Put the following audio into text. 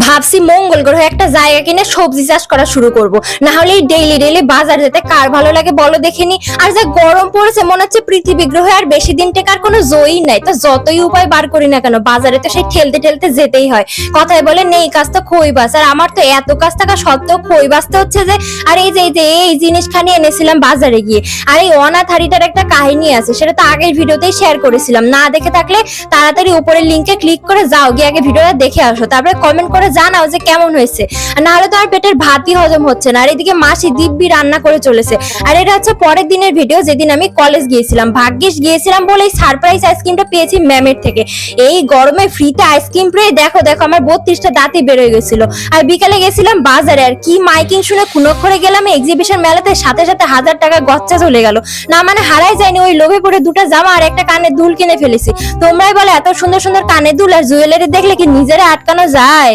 ভাবছি মঙ্গল গ্রহে একটা জায়গা কিনে সবজি চাষ করা শুরু করব, না হলে ডেইলি ডেইলি বাজার যেতে কার ভালো লাগে বলো দেখিনি। আর যা গরম পড়েছে মনে হচ্ছে পৃথিবী গ্রহে আর বেশি দিন টেকার কোনো জয়ই নাই। তো যতই উপায় বার করি না কেন বাজারে তো সেই ঠেলতে ঠেলতে যেতেই হয়। কথায় বলে নেই কাজ তো খই বাস, আর আমার তো এত কাজ থাকা সত্ত্বেও খই বাসতে হচ্ছে যে। আর এই জিনিসখানি এনেছিলাম বাজারে গিয়ে। আর এই অনাথ হাড়িটার একটা কাহিনী আছে, সেটা তো আগের ভিডিওতেই শেয়ার করেছিলাম। না দেখে থাকলে তাড়াতাড়ি উপরের লিংকে ক্লিক করে যাও, গিয়ে আগে ভিডিওটা দেখে আসো, তারপরে কমেন্ট করে জানাও যে কেমন হয়েছে। আর না হলে তো আর পেটের ভাতই হজম হচ্ছে না। আর এদিকে মাসি দিব্যি রান্না করে চলেছে। আর এটা হচ্ছে পরের দিনের ভিডিও, যেদিন আমি কলেজ গিয়েছিলাম। ভাগ্যিস গিয়েছিলাম বলে এই সারপ্রাইজ আইসক্রিমটা পেয়েছি ম্যামের থেকে। এই গরমে ফ্রিতে আইসক্রিম পেয়ে দেখো দেখো আমার 32টা দাঁতই বেরোয় গেছিল। আর বিকালে গেছিলাম বাজারে, আর কি মাইকিং শুনে খুনক্ষরে গেলাম এক্সিবিশন মেলাতে, সাথে সাথে 1000 টাকা গচ্চা চলে গেল। না মানে হারাই যায়নি, ওই লোভে পড়ে দুটো জামা আর একটা কানের দুল কিনে ফেলেছি। তোমরাই বলে এত সুন্দর সুন্দর কানের দুল আর জুয়েলারি দেখলে কি নিজেরা আটকানো যায়?